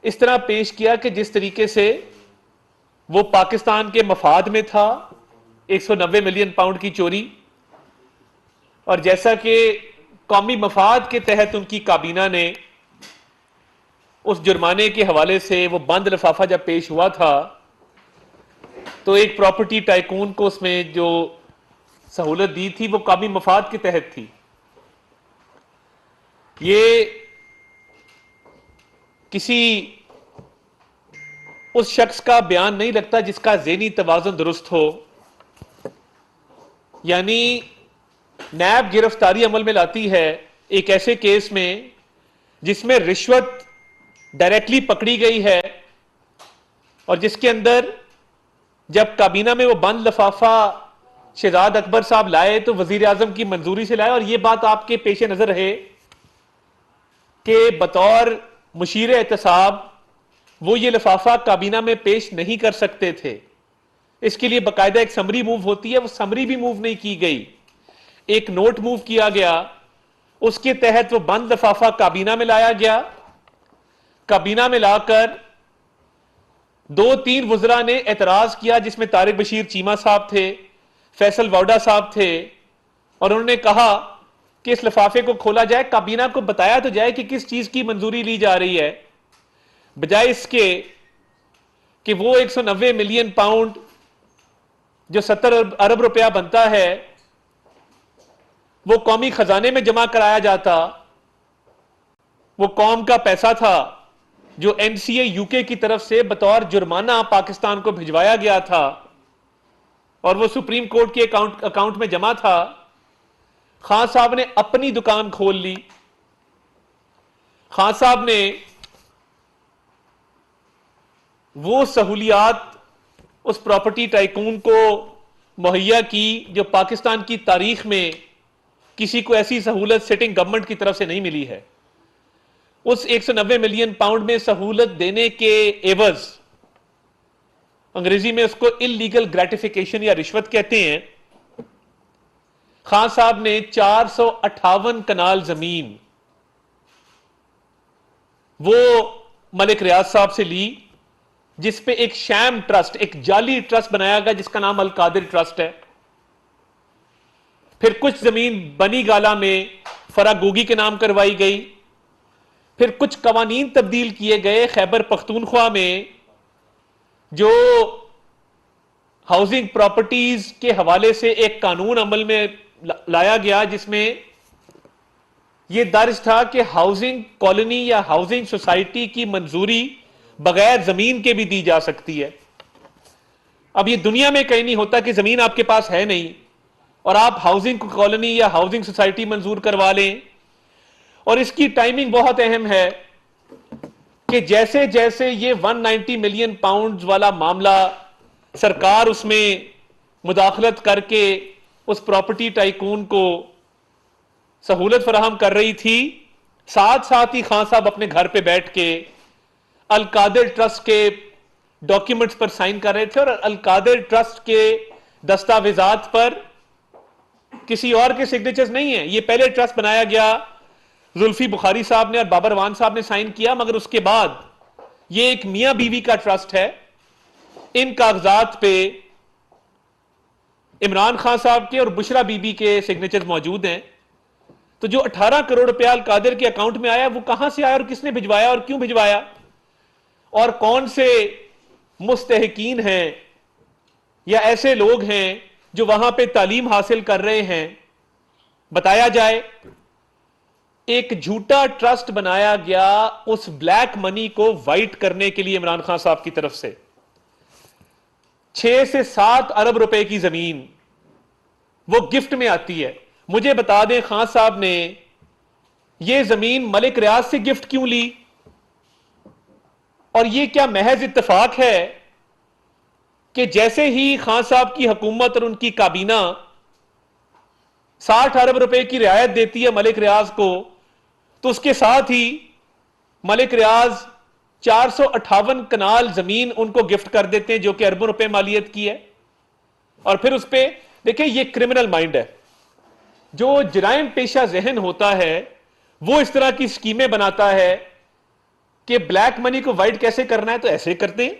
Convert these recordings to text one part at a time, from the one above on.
इस तरह पेश किया कि जिस तरीके से वो पाकिस्तान के मफाद में था, 190 मिलियन पाउंड की चोरी, और जैसा कि कौमी मफाद के तहत उनकी काबीना ने उस जुर्माने के हवाले से वो बंद लिफाफा जब पेश हुआ था तो एक प्रॉपर्टी टाइकून को उसमें जो सहूलत दी थी वो कौमी मफाद के तहत थी। ये किसी उस शख्स का बयान नहीं लगता जिसका ज़हनी तवाज़ुन दुरुस्त हो। यानी नैब गिरफ्तारी अमल में लाती है एक ऐसे केस में जिसमें रिश्वत डायरेक्टली पकड़ी गई है और जिसके अंदर जब काबीना में वो बंद लिफाफा शहजाद अकबर साहब लाए तो वजीर आजम की मंजूरी से लाए, और ये बात आपके पेश नजर रहे कि बतौर मुशीर एहतसाब वो ये लिफाफा काबीना में पेश नहीं कर सकते थे। इसके लिए बाकायदा एक समरी मूव होती है, वो समरी भी मूव नहीं की गई, एक नोट मूव किया गया, उसके तहत वो बंद लिफाफा काबीना में लाया गया। काबीना में लाकर 2-3 वज़रा ने एतराज किया, जिसमें तारिक बशीर चीमा साहब थे, फैसल वाउडा साहब थे, और उन्होंने कहा कि इस लिफाफे को खोला जाए, काबीना को बताया तो जाए कि किस चीज की मंजूरी ली जा रही है, बजाय इसके कि वो 190 मिलियन पाउंड जो 70 अरब रुपया बनता है वो कौमी खजाने में जमा कराया जाता। वो कौम का पैसा था जो एनसीए यूके की तरफ से बतौर जुर्माना पाकिस्तान को भिजवाया गया था और वो सुप्रीम कोर्ट के अकाउंट में जमा था। खान साहब ने अपनी दुकान खोल ली। खान साहब ने वो सहूलियात उस प्रॉपर्टी टाइकून को मुहैया की जो पाकिस्तान की तारीख में किसी को ऐसी सहूलत सिटिंग गवर्नमेंट की तरफ से नहीं मिली है। उस 190 मिलियन पाउंड में सहूलत देने के एवज, अंग्रेजी में उसको इलीगल ग्रेटिफिकेशन या रिश्वत कहते हैं, खान साहब ने 458 कनाल जमीन वो मलिक रियाज साहब से ली, जिस पे एक शैम ट्रस्ट, एक जाली ट्रस्ट बनाया गया जिसका नाम अल कादिर ट्रस्ट है। फिर कुछ जमीन बनी गाला में फरागोगी के नाम करवाई गई। फिर कुछ कवानीन तब्दील किए गए खैबर पख्तूनख्वा में, जो हाउसिंग प्रॉपर्टीज के हवाले से एक कानून अमल में लाया गया जिसमें यह दर्ज था कि हाउसिंग कॉलोनी या हाउसिंग सोसाइटी की मंजूरी बगैर जमीन के भी दी जा सकती है। अब यह दुनिया में कहीं नहीं होता कि जमीन आपके पास है नहीं और आप हाउसिंग कॉलोनी या हाउसिंग सोसाइटी मंजूर करवा लें। और इसकी टाइमिंग बहुत अहम है कि जैसे जैसे ये 190 मिलियन पाउंड वाला मामला सरकार उसमें मुदाखलत करके उस प्रॉपर्टी टाइकून को सहूलत फराहम कर रही थी, साथ साथ ही खान साहब अपने घर पे बैठ के अल कादिर ट्रस्ट के डॉक्यूमेंट्स पर साइन कर रहे थे। और अल कादिर ट्रस्ट के दस्तावेजात पर किसी और के सिग्नेचर्स नहीं है। ये पहले ट्रस्ट बनाया गया, जुल्फी बुखारी साहब ने और बाबर वान साहब ने साइन किया, मगर उसके बाद ये एक मियां बीवी का ट्रस्ट है। इन कागजात पे इमरान खान साहब के और बुशरा बीबी के सिग्नेचर्स मौजूद हैं। तो जो 18 करोड़ रुपया अल कादिर के अकाउंट में आया वो कहां से आया और किसने भिजवाया और क्यों भिजवाया और कौन से मुस्तहिकीन हैं या ऐसे लोग हैं जो वहां पे तालीम हासिल कर रहे हैं, बताया जाए। एक झूठा ट्रस्ट बनाया गया उस ब्लैक मनी को वाइट करने के लिए इमरान खान साहब की तरफ से। 6 से 7 अरब रुपए की जमीन वो गिफ्ट में आती है। मुझे बता दें खान साहब ने ये जमीन मलिक रियाज से गिफ्ट क्यों ली, और ये क्या महज इत्तेफाक है कि जैसे ही खान साहब की हुकूमत और उनकी काबीना 60 अरब रुपए की रियायत देती है मलिक रियाज को, तो उसके साथ ही मलिक रियाज 458 कनाल जमीन उनको गिफ्ट कर देते हैं जो कि अरबों रुपए मालियत की है। और फिर उस पर देखिए, ये क्रिमिनल माइंड है। जो जराइम पेशा जहन होता है वो इस तरह की स्कीमें बनाता है कि ब्लैक मनी को वाइट कैसे करना है, तो ऐसे करते हैं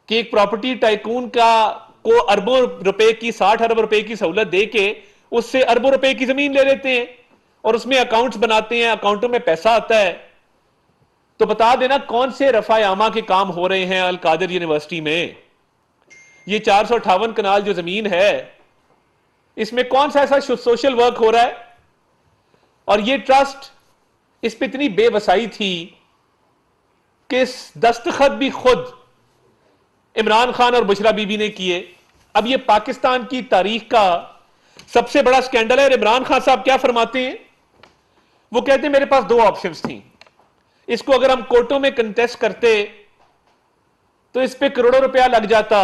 कि एक प्रॉपर्टी टाइकून को अरबों रुपए की, 60 अरब रुपए की सहूलत देके उससे अरबों रुपए की जमीन ले लेते हैं और उसमें अकाउंट्स बनाते हैं, अकाउंटों में पैसा आता है। तो बता देना कौन से रफा आमा के काम हो रहे हैं अल कादिर यूनिवर्सिटी में। ये 458 कनाल जो जमीन है, इसमें कौन सा ऐसा सोशल वर्क हो रहा है? और ये ट्रस्ट, इस पर इतनी बेवसाई थी कि दस्तखत भी खुद इमरान खान और बुशरा बीबी ने किए। अब ये पाकिस्तान की तारीख का सबसे बड़ा स्कैंडल है। और इमरान खान साहब क्या फरमाते हैं? वो कहते हैं मेरे पास दो ऑप्शंस थी, इसको अगर हम कोर्टों में कंटेस्ट करते तो इस पे करोड़ों रुपया लग जाता,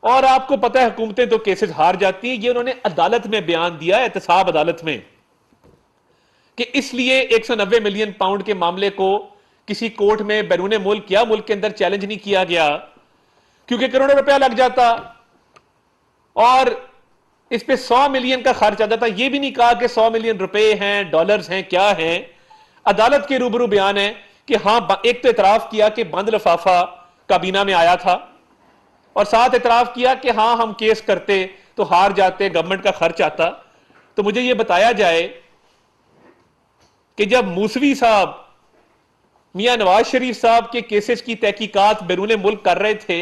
और आपको पता है हुकूमतें तो केसेस हार जाती हैं। ये उन्होंने अदालत में बयान दिया, एहतसाब अदालत में, कि इसलिए 190 मिलियन पाउंड के मामले को किसी कोर्ट में बैरून मुल्क या मुल्क के अंदर चैलेंज नहीं किया गया, क्योंकि करोड़ों रुपया लग जाता और इस पे 100 मिलियन का खर्च आ जाता। यह भी नहीं कहा कि 100 मिलियन रुपए हैं, डॉलर्स हैं, क्या हैं। अदालत के रूबरू बयान है कि हां, एक तो इतराफ किया कि बंद लिफाफा काबीना में आया था, और साथ इतराफ किया कि हां हम केस करते तो हार जाते, गवर्नमेंट का खर्च आता। तो मुझे यह बताया जाए कि जब मूसवी साहब मियां नवाज शरीफ साहब के केसेस की तहकीकात बैरून मुल्क कर रहे थे,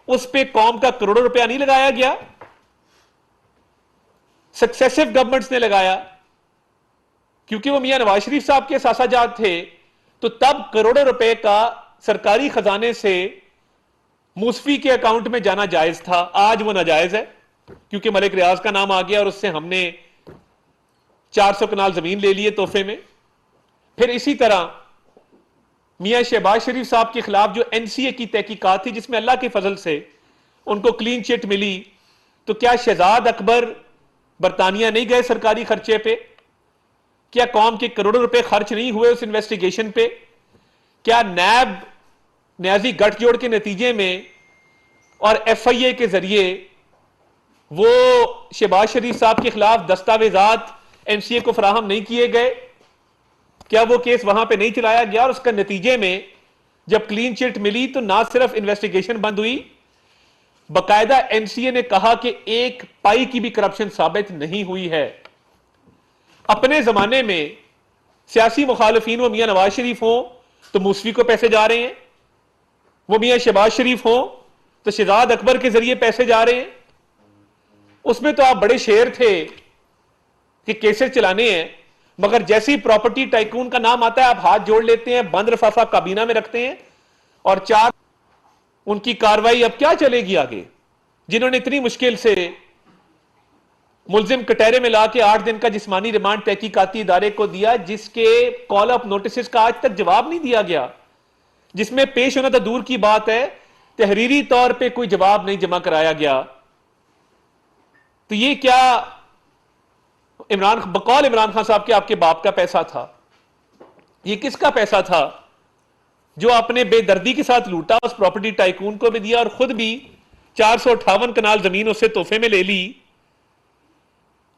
उस पे कौम का करोड़ों रुपया नहीं लगाया गया? सक्सेसिव गवर्नमेंट्स ने लगाया, क्योंकि वो मियां नवाज शरीफ साहब के सासाजाद थे। तो तब करोड़ों रुपए का सरकारी खजाने से मूसवी के अकाउंट में जाना जायज था। आज वो नाजायज है, क्योंकि मलिक रियाज का नाम आ गया और उससे हमने 400 कनाल जमीन ले लिए तोहफे में। फिर इसी तरह मियां शहबाज शरीफ साहब के खिलाफ जो एनसीए की तहकीकात थी, जिसमें अल्लाह के फजल से उनको क्लीन चिट मिली, तो क्या शहजाद अकबर बरतानिया नहीं गए सरकारी खर्चे पे? क्या कौम के करोड़ों रुपए खर्च नहीं हुए उस इन्वेस्टिगेशन पे? क्या नैब न्याजी गठजोड़ के नतीजे में और एफआईए के जरिए वो शहबाज शरीफ साहब के खिलाफ दस्तावेजात एनसीए को फराहम नहीं किए गए? क्या वो केस वहां पे नहीं चलाया गया? और उसका नतीजे में जब क्लीन चिट मिली तो ना सिर्फ इन्वेस्टिगेशन बंद हुई, बकायदा एनसीए ने कहा कि एक पाई की भी करप्शन साबित नहीं हुई है। अपने जमाने में सियासी मुखालिफिन वो मियां नवाज शरीफ हो तो मूसवी को पैसे जा रहे हैं, वो मियां शहबाज शरीफ हो तो शहजाद अकबर के जरिए पैसे जा रहे हैं। उसमें तो आप बड़े शेर थे कि केसेस चलाने हैं, मगर जैसे ही प्रॉपर्टी टाइकून का नाम आता है आप हाथ जोड़ लेते हैं, बंद लिफाफा काबीना में रखते हैं, और चार उनकी कार्रवाई अब क्या चलेगी आगे? जिन्होंने इतनी मुश्किल से मुलजिम कटहरे में लाके 8 दिन का जिस्मानी रिमांड तहकीकाती इदारे को दिया, जिसके कॉल ऑफ नोटिस का आज तक जवाब नहीं दिया गया, जिसमें पेश होना तो दूर की बात है, तहरीरी तौर पे कोई जवाब नहीं जमा कराया गया। तो ये क्या बकौल इमरान खान साहब के आपके बाप का पैसा था? ये किसका पैसा था जो आपने बेदर्दी के साथ लूटा? उस प्रॉपर्टी टाइकून को भी दिया और खुद भी 458 कनाल जमीन उससे तोहफे में ले ली।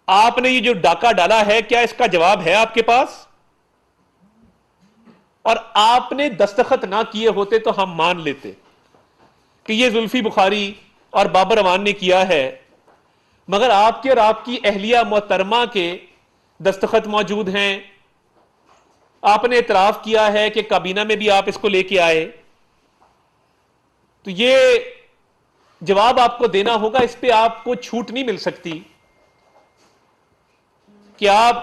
आपने ये जो डाका डाला है, क्या इसका जवाब है आपके पास? और आपने दस्तखत ना किए होते तो हम मान लेते कि ये जुल्फी बुखारी और बाबर अवान ने किया है, मगर आपके और आपकी अहलिया मोहतरमा के दस्तखत मौजूद हैं। आपने इतराफ किया है कि काबीना में भी आप इसको लेके आए, तो ये जवाब आपको देना होगा। इस पे आपको छूट नहीं मिल सकती कि आप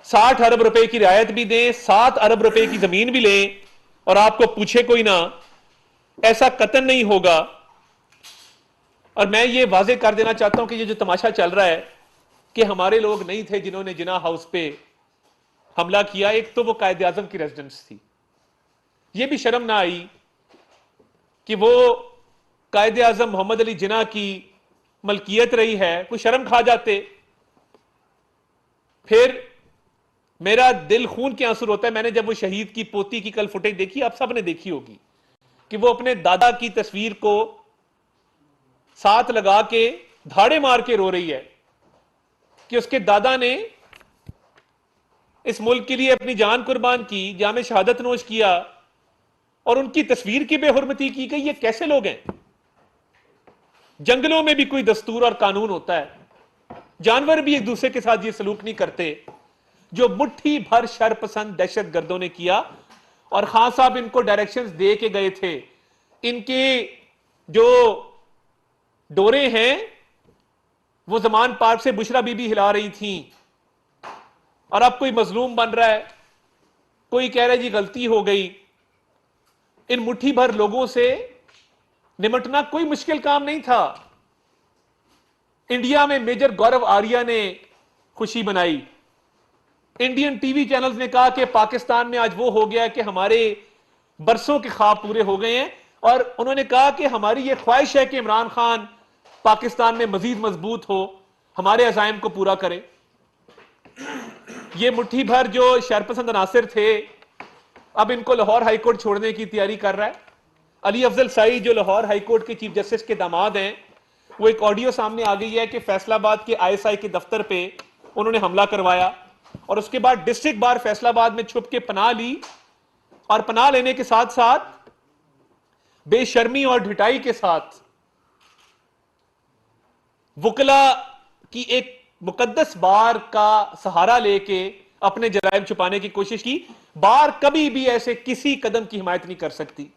60 अरब रुपए की रियायत भी दें, 7 अरब रुपए की जमीन भी लें और आपको पूछे कोई ना। ऐसा कतन नहीं होगा। और मैं ये वाजे कर देना चाहता हूं कि ये जो तमाशा चल रहा है कि हमारे लोग नहीं थे जिन्होंने जिना हाउस पे हमला किया, एक तो वो कायदे आजम की रेजिडेंस थी। ये भी शर्म ना आई कि वो कायदे आजम मोहम्मद अली जिना की मलकियत रही है, कोई शर्म खा जाते। फिर मेरा दिल खून के आंसू होता है। मैंने जब वो शहीद की पोती की कल फुटेज देखी, आप सब ने देखी होगी, कि वो अपने दादा की तस्वीर को साथ लगा के धाड़े मार के रो रही है कि उसके दादा ने इस मुल्क के लिए अपनी जान कुर्बान की, जामे शहादत नोश किया और उनकी तस्वीर की बेहुरमती की गई। ये कैसे लोग हैं? जंगलों में भी कोई दस्तूर और कानून होता है, जानवर भी एक दूसरे के साथ ये सलूक नहीं करते जो मुट्ठी भर शरपसंद दहशत गर्दों ने किया। और खान साहब इनको डायरेक्शंस दे के गए थे। इनके जो डोरे हैं वो जमान पार्क से बुशरा बीबी हिला रही थी, और अब कोई मजलूम बन रहा है, कोई कह रहा है जी गलती हो गई। इन मुट्ठी भर लोगों से निमटना कोई मुश्किल काम नहीं था। इंडिया में मेजर गौरव आर्या ने खुशी मनाई। इंडियन टीवी चैनल्स ने कहा कि पाकिस्तान में आज वो हो गया कि हमारे बरसों के ख्वाब पूरे हो गए हैं, और उन्होंने कहा कि हमारी ये ख्वाहिश है कि इमरान खान पाकिस्तान में मजीद मजबूत हो, हमारे अज़ाइम को पूरा करे। ये मुट्ठी भर जो शरपसंद अनासिर थे, अब इनको लाहौर हाईकोर्ट छोड़ने की तैयारी कर रहा है। अली अफजल सईद जो लाहौर हाईकोर्ट के चीफ जस्टिस के दामाद हैं, वो एक ऑडियो सामने आ गई है कि फैसलाबाद के आईएसआई के दफ्तर पे उन्होंने हमला करवाया, और उसके बाद डिस्ट्रिक्ट बार फैसलाबाद में छुप के पनाह ली, और पनाह लेने के साथ साथ बेशर्मी और ढिठाई के साथ वकला की एक मुकद्दस बार का सहारा लेके अपने जराइम छुपाने की कोशिश की। बार कभी भी ऐसे किसी कदम की हिमायत नहीं कर सकती।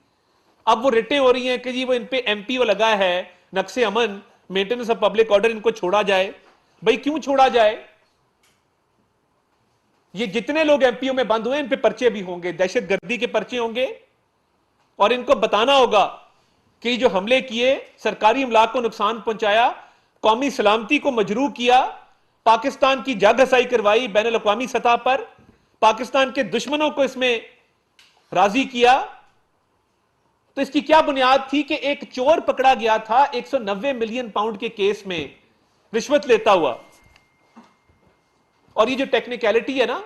अब वो रिटें हो रही हैं कि जी वो इन पे एमपीओ लगा है, नक्शे अमन, मेंटेनेंस ऑफ पब्लिक ऑर्डर, इनको छोड़ा जाए। भाई क्यों छोड़ा जाए? ये जितने लोग एमपीओ में बंद हुए इन पे पर्चे भी होंगे, दहशतगर्दी के पर्चे होंगे, और इनको बताना होगा कि जो हमले किए, सरकारी इमलाक को नुकसान पहुंचाया, कौमी सलामती को मजरूह किया, पाकिस्तान की जागहसाई करवाई बैनुल अक़वामी सतह पर, पाकिस्तान के दुश्मनों को इसमें राजी किया। तो इसकी क्या बुनियाद थी कि एक चोर पकड़ा गया था 190 मिलियन पाउंड के केस में रिश्वत लेता हुआ। और ये जो टेक्निकलिटी है ना,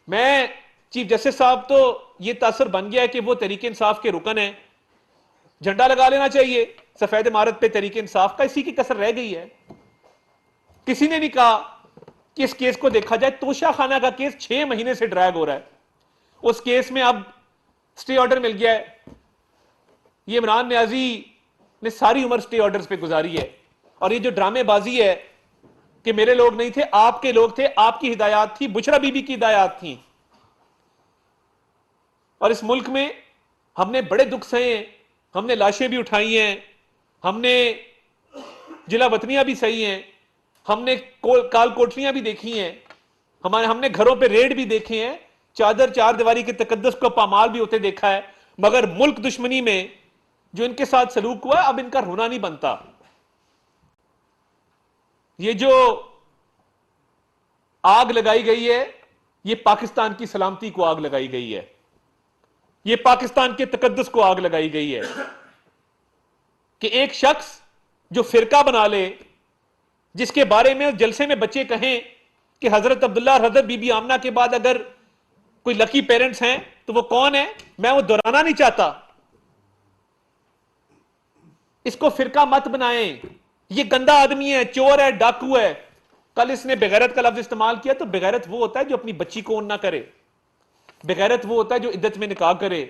मैं चीफ जस्टिस साहब तो ये तासर बन गया है कि वो तहरीक इंसाफ के रुकन है, झंडा लगा लेना चाहिए सफेद इमारत पे तहरीक इंसाफ का, इसी की कसर रह गई है। किसी ने नहीं कहा कि इस केस को देखा जाए। तोशा खाना का केस 6 महीने से ड्रैग हो रहा है, उस केस में अब स्टे ऑर्डर मिल गया है। ये इमरान न्याजी ने सारी उम्र स्टे ऑर्डर्स पे गुजारी है, और ये जो ड्रामेबाजी है कि मेरे लोग नहीं थे, आपके लोग थे, आपकी हिदायत थी, बुशरा बीबी की हिदायत थी। और इस मुल्क में हमने बड़े दुख सहे हैं, हमने लाशें भी उठाई हैं, हमने जिला वतनियां भी सही हैं, हमने काल कोठरियां भी देखी हैं, हमने घरों पे रेड भी देखे हैं, चादर चार दीवारी के तकद्दस को पामाल भी होते देखा है। मगर मुल्क दुश्मनी में जो इनके साथ सलूक हुआ, अब इनका रोना नहीं बनता। ये जो आग लगाई गई है, ये पाकिस्तान की सलामती को आग लगाई गई है, ये पाकिस्तान के तकद्दुस को आग लगाई गई है। कि एक शख्स जो फिरका बना ले, जिसके बारे में जलसे में बच्चे कहें कि हजरत अब्दुल्ला और हजरत बीबी आमना के बाद अगर कोई लकी पेरेंट्स हैं तो वो कौन है, मैं वो दोहराना नहीं चाहता। इसको फिरका मत बनाएं। ये गंदा आदमी है, चोर है, डाकू है। कल इसने बेगैरत का लफ्ज इस्तेमाल किया, तो बेगैरत वो होता है जो अपनी बच्ची को ओन ना करे, बेगैरत वो होता है जो इद्दत में निकाह करे,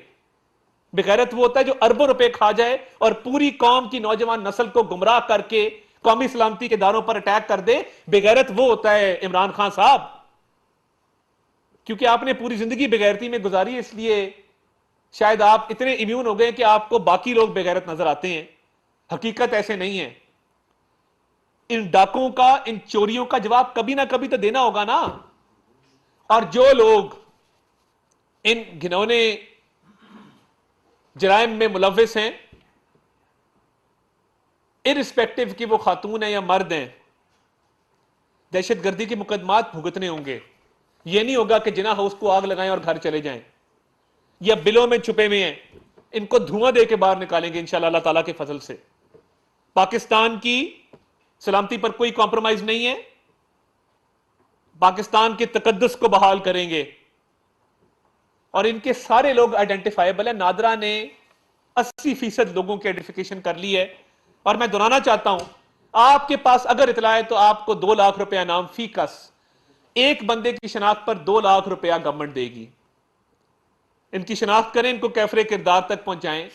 बेगैरत वो होता है जो अरबों रुपए खा जाए और पूरी कौम की नौजवान नस्ल को गुमराह करके कौमी सलामती के दारों पर अटैक कर दे। बेगैरत वो होता है इमरान खान साहब। क्योंकि आपने पूरी जिंदगी बेगैरती में गुजारी, इसलिए शायद आप इतने इम्यून हो गए कि आपको बाकी लोग बेगैरत नजर आते हैं। हकीकत ऐसे नहीं है। इन डाकों का, इन चोरियों का जवाब कभी ना कभी तो देना होगा ना। और जो लोग इन घिनौने जराइम में मुलव्विस हैं, इररिस्पेक्टिव कि वो खातून है या मर्द हैं, दहशतगर्दी के मुकदमात भुगतने होंगे। यह नहीं होगा कि जिना हाउस को आग लगाएं और घर चले जाएं। या बिलों में छुपे हुए हैं, इनको धुआं दे के बाहर निकालेंगे इंशाअल्लाह अल्लाह ताला के फजल से। पाकिस्तान की सलामती पर कोई कॉम्प्रोमाइज नहीं है। पाकिस्तान के तकद्दुस को बहाल करेंगे। और इनके सारे लोग आइडेंटिफाइबल है। नादरा ने 80% लोगों की आइडेंटिफिकेशन कर ली है। और मैं दोहराना चाहता हूं, आपके पास अगर इतला है तो आपको 2 लाख रुपया इनाम फी कस। एक बंदे की शनाख्त पर 2 लाख रुपया गवर्नमेंट देगी। इनकी शनाख्त करें, इनको कैफरे किरदार तक पहुंचाएं,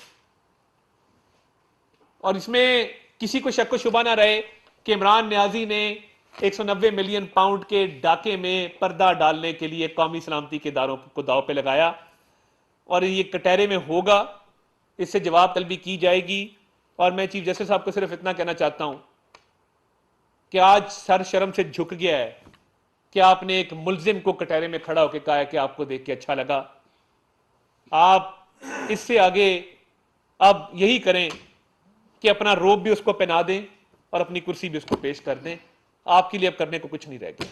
और इसमें किसी को शक व शुबा ना रहे कि इमरान न्याजी ने 190 मिलियन पाउंड के डाके में पर्दा डालने के लिए कौमी सलामती के इदारों को दाव पे लगाया, और ये कटहरे में होगा, इससे जवाब तलबी की जाएगी। और मैं चीफ जस्टिस साहब को सिर्फ इतना कहना चाहता हूं कि आज सर शर्म से झुक गया है कि आपने एक मुलजिम को कटहरे में खड़ा होकर कहा है कि आपको देख के अच्छा लगा। आप इससे आगे अब यही करें कि अपना रोब भी उसको पहना दें और अपनी कुर्सी भी उसको पेश कर दें। आपके लिए अब करने को कुछ नहीं रह गया।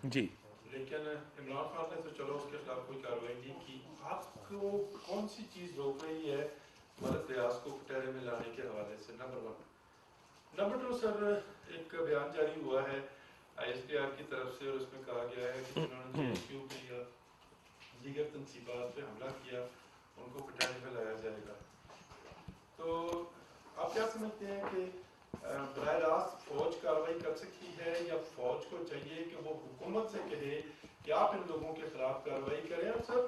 जी, लेकिन इमरान खान ने तो चलो उसके खिलाफ कोई कार्रवाई नहीं की, आपको कौन सी चीज रोक रही है मदद रियाज को कटहरे में लाने के हवाले से? नंबर 1। नंबर 2 सर, एक बयान जारी हुआ है ISPR की तरफ से, और उसमें कहा गया है कि जिन्होंने JSU पे या दीगर तनसीबात पे हमला किया उनको कटहरे में लाया जाएगा। तो आप क्या समझते हैं कि बराह रास्त फौज कार्रवाई कर सकती है, या फौज को चाहिए कि वो हुकूमत से कहे कि आप इन लोगों के खिलाफ कार्रवाई करें? और सर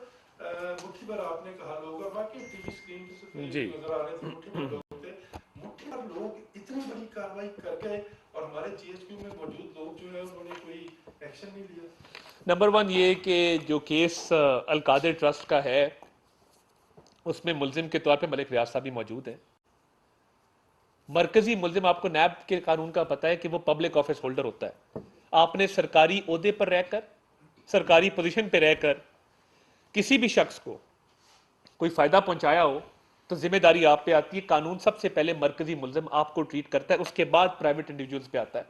मुट्ठी भर आपने कहा लोग, और बाकी टीवी स्क्रीन नजर आ रहे थे, मुट्ठी भर लोग थे, मुट्ठी भर लोग इतनी बड़ी कार्रवाई कर गए और हमारे GSQ में मौजूद लोग जो है उन्होंने कोई एक्शन नहीं लिया। नंबर 1 ये कि जो केस अलकादिर ट्रस्ट का है उसमें मुलजिम के तौर पे मलिक रियाज साहब भी मौजूद है। मरकजी मुलजिम, आपको नैब के कानून का पता है कि वो पब्लिक ऑफिस होल्डर होता है। आपने सरकारी ओहदे पर रहकर, सरकारी पोजीशन पर रहकर किसी भी शख्स को कोई फायदा पहुंचाया हो तो जिम्मेदारी आप पे आती है। कानून सबसे पहले मरकजी मुलजिम आपको ट्रीट करता है, उसके बाद प्राइवेट इंडिविजुअल्स पे आता है।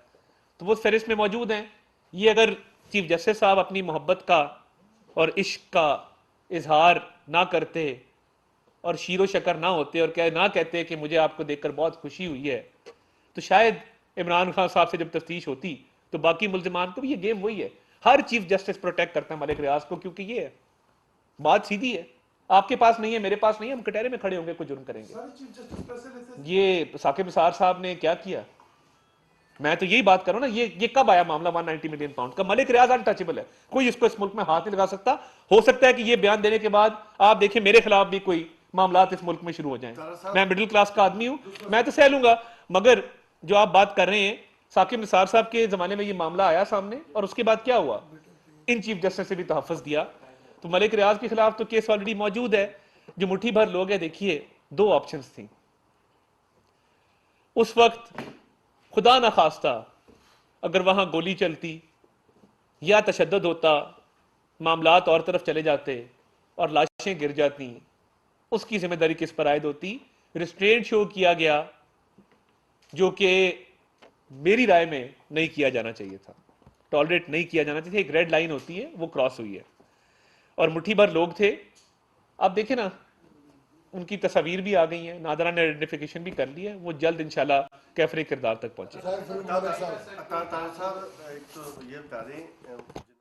तो वो फहरिस्त में मौजूद हैं। ये अगर चीफ जस्टिस साहब अपनी मोहब्बत का और इश्क का इजहार ना करते और शीरो शकर ना होते और क्या ना कहते कि मुझे आपको देखकर बहुत खुशी हुई है, तो शायद इमरान खान साहब से जब तफ्तीश होती तो बाकी मुलजिमान को भी ये गेम वही है। हर चीफ जस्टिस प्रोटेक्ट करता है मलिक रियाज को, क्योंकि ये है बात सीधी है, आपके पास नहीं है, मेरे पास नहीं है, हम कटहरे में खड़े होंगे, कुछ जुर्म करेंगे। ये साकिब निसार साहब ने क्या किया? मैं तो यही बात करूं ना, ये कब आया मामला 190 मिलियन पाउंड का? मलिक रियाज अनटचेबल है, कोई इसको इस मुल्क में हाथ नहीं लगा सकता। हो सकता है कि ये बयान देने के बाद आप देखें मेरे खिलाफ भी कोई मामला इस मुल्क में शुरू हो जाए। मैं मिडिल क्लास का आदमी हूं, मैं तो सह लूंगा, मगर जो आप बात कर रहे हैं, साकिब निसार साहब के जमाने में ये मामला आया सामने और उसके बाद क्या हुआ? इन चीफ जस्टिस से भी तहफ़्फ़ुज़ दिया। तो मलिक रियाज के खिलाफ तो केस ऑलरेडी मौजूद है। जो मुट्ठी भर लोग हैं, देखिए 2 ऑप्शंस थी उस वक्त। खुदा ना खास्ता अगर वहां गोली चलती या तशद्दुद होता, मामलात और तरफ चले जाते और लाशें गिर जाती, उसकी जिम्मेदारी किस पर आयद होती? रिस्ट्रेंट शो किया गया, जो कि मेरी राय में नहीं किया जाना चाहिए था, टॉलरेट नहीं किया जाना चाहिए। एक रेड लाइन होती है, वो क्रॉस हुई है और मुट्ठी भर लोग थे। आप देखें ना, उनकी तस्वीर भी आ गई है, नादरा ने आइडेंटिफिकेशन भी कर ली है, वो जल्द इंशाल्लाह कैफरे किरदार तक पहुंचे। साहब एक तो ये बता दें